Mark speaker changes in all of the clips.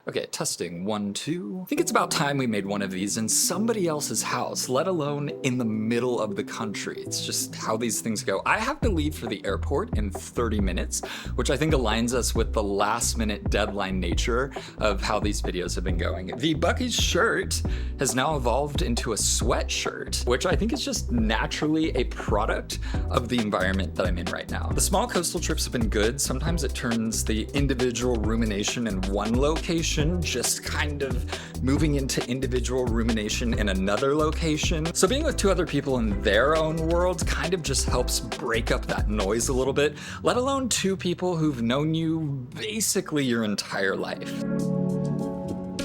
Speaker 1: Okay, testing, 1, 2. I think it's about time we made one of these in somebody else's house, let alone in the middle of the country. It's just how these things go. I have to leave for the airport in 30 minutes, which I think aligns us with the last-minute deadline nature of how these videos have been going. The Bucky's shirt has now evolved into a sweatshirt, which I think is just naturally a product of the environment that I'm in right now. The small coastal trips have been good. Sometimes it turns the individual rumination in one location just kind of moving into individual rumination in another location. So being with two other people in their own world kind of just helps break up that noise a little bit, let alone two people who've known you basically your entire life.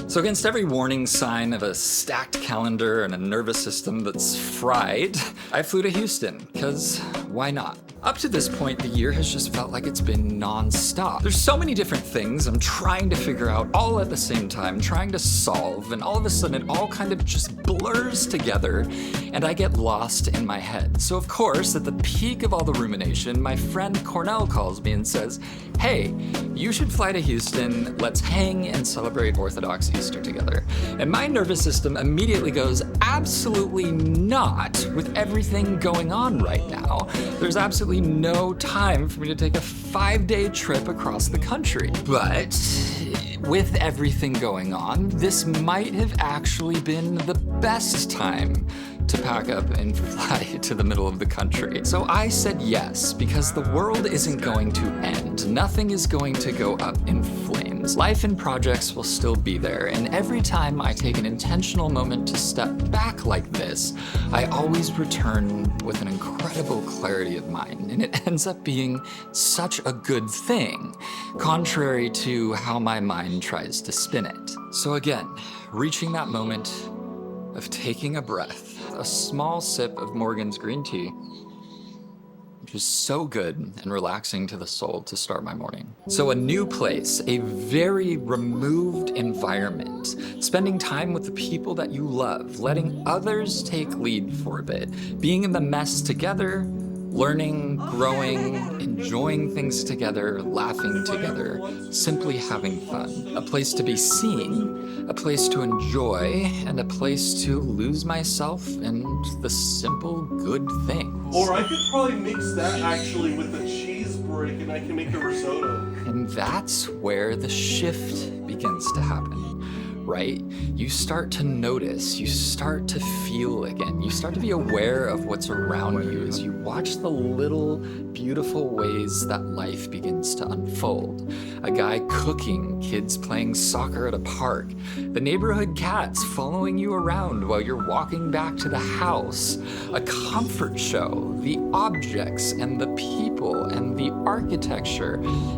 Speaker 1: So against every warning sign of a stacked calendar and a nervous system that's fried, I flew to Houston, because why not? Up to this point, the year has just felt like it's been non-stop. There's so many different things I'm trying to figure out all at the same time, trying to solve, and all of a sudden it all kind of just blurs together and I get lost in my head. So of course, at the peak of all the rumination, my friend Cornell calls me and says, hey, you should fly to Houston, let's hang and celebrate Orthodox Easter together. And my nervous system immediately goes, absolutely not, with everything going on right now. There's absolutely no time for me to take a 5-day trip across the country. But with everything going on, this might have actually been the best time to pack up and fly to the middle of the country. So I said yes, because the world isn't going to end. Nothing is going to go up in flames. Life and projects will still be there, and every time I take an intentional moment to step back like this, I always return with an incredible clarity of mind, and it ends up being such a good thing, contrary to how my mind tries to spin it. So again, reaching that moment of taking a breath, a small sip of Morgan's green tea, which is so good and relaxing to the soul to start my morning. So a new place, a very removed environment, spending time with the people that you love, letting others take lead for a bit, being in the mess together, learning, growing, enjoying things together, laughing together, simply having fun. A place to be seen, a place to enjoy, and a place to lose myself in the simple good things.
Speaker 2: Or I could probably mix that actually with a cheese break and I can make a risotto.
Speaker 1: And that's where the shift begins to happen, right? You start to notice, you start to feel again, you start to be aware of what's around you as you watch the little beautiful ways that life begins to unfold. A guy cooking, kids playing soccer at a park, the neighborhood cats following you around while you're walking back to the house, a comfort show, the objects and the people and the architecture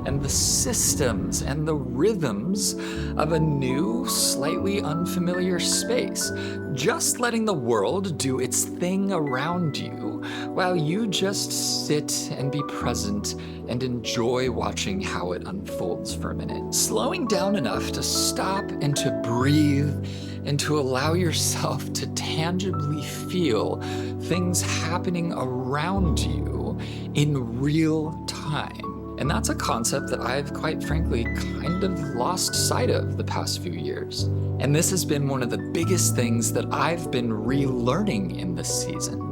Speaker 1: and the systems and the rhythms of a new, slightly unfamiliar space. Just letting the world do its thing around you while you just sit and be present and enjoy watching how it unfolds for a minute. Slowing down enough to stop and to breathe and to allow yourself to tangibly feel things happening around you in real time. And that's a concept that I've, quite frankly, kind of lost sight of the past few years. And this has been one of the biggest things that I've been relearning in this season.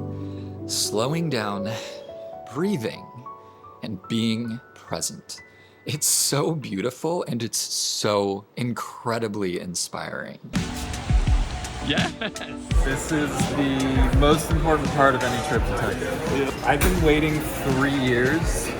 Speaker 1: Slowing down, breathing, and being present. It's so beautiful and it's so incredibly inspiring.
Speaker 3: Yes! This is the most important part of any trip to Texas. I've been waiting 3 years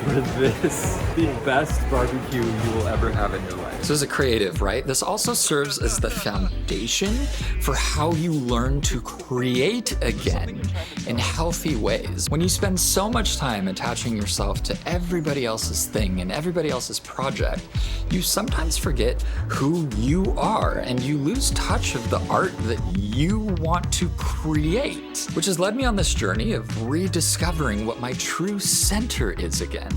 Speaker 3: for this, the best barbecue you will ever have in your life.
Speaker 1: So as a creative, right, this also serves as the foundation for how you learn to create again in healthy ways. When you spend so much time attaching yourself to everybody else's thing and everybody else's project, you sometimes forget who you are and you lose touch of the art that you want to create, which has led me on this journey of rediscovering what my true center is again.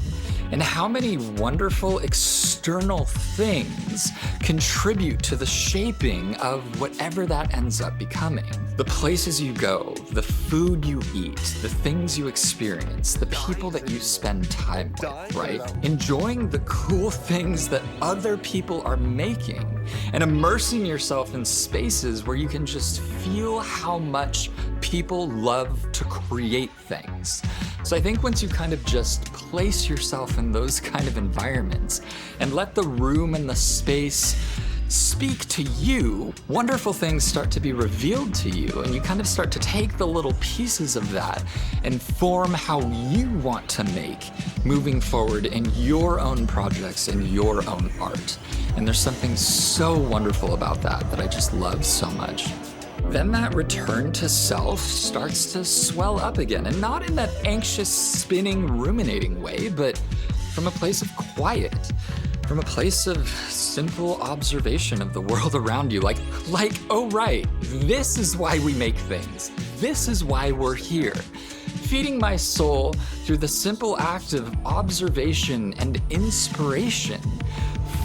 Speaker 1: and how many wonderful external things contribute to the shaping of whatever that ends up becoming. The places you go, the food you eat, the things you experience, the people that you spend time with, right? Enjoying the cool things that other people are making and immersing yourself in spaces where you can just feel how much people love to create things. So I think once you kind of just place yourself in those kind of environments and let the room and the space speak to you, wonderful things start to be revealed to you, and you kind of start to take the little pieces of that and form how you want to make moving forward in your own projects and your own art. And there's something so wonderful about that I just love so much. Then that return to self starts to swell up again, and not in that anxious, spinning, ruminating way, but from a place of quiet, from a place of simple observation of the world around you. Like, oh right, this is why we make things. This is why we're here. Feeding my soul through the simple act of observation and inspiration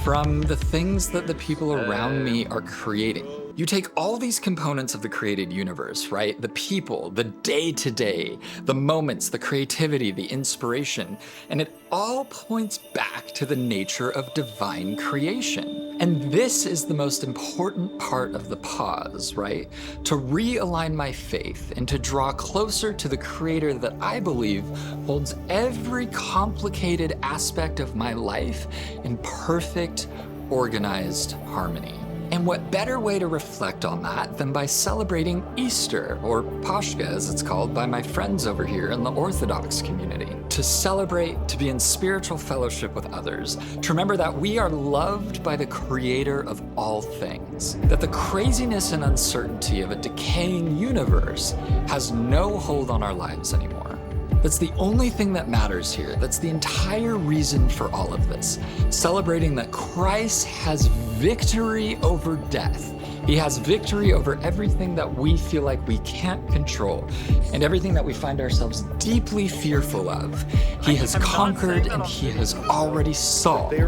Speaker 1: from the things that the people around me are creating. You take all these components of the created universe, right? The people, the day-to-day, the moments, the creativity, the inspiration, and it all points back to the nature of divine creation. And this is the most important part of the pause, right? To realign my faith and to draw closer to the creator that I believe holds every complicated aspect of my life in perfect, organized harmony. And what better way to reflect on that than by celebrating Easter, or Pashka as it's called by my friends over here in the Orthodox community. To celebrate, to be in spiritual fellowship with others, to remember that we are loved by the creator of all things, that the craziness and uncertainty of a decaying universe has no hold on our lives anymore. That's the only thing that matters here. That's the entire reason for all of this. Celebrating that Christ has victory over death. He has victory over everything that we feel like we can't control and everything that we find ourselves deeply fearful of. He has conquered and he has already solved.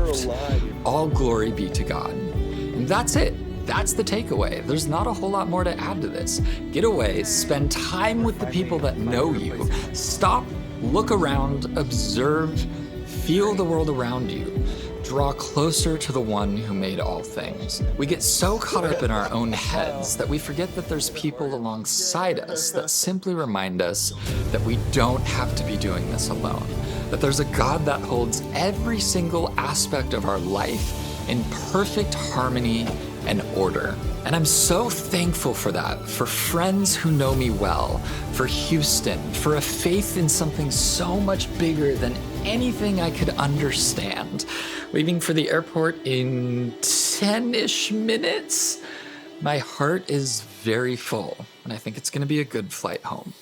Speaker 1: All glory be to God. And that's it. That's the takeaway. There's not a whole lot more to add to this. Get away, spend time with the people that know you. Stop, look around, observe, feel the world around you. Draw closer to the one who made all things. We get so caught up in our own heads that we forget that there's people alongside us that simply remind us that we don't have to be doing this alone. That there's a God that holds every single aspect of our life in perfect harmony and order. And I'm so thankful for that, for friends who know me well, for Houston, for a faith in something so much bigger than anything I could understand. Leaving for the airport in 10-ish minutes. My heart is very full, and I think it's gonna be a good flight home.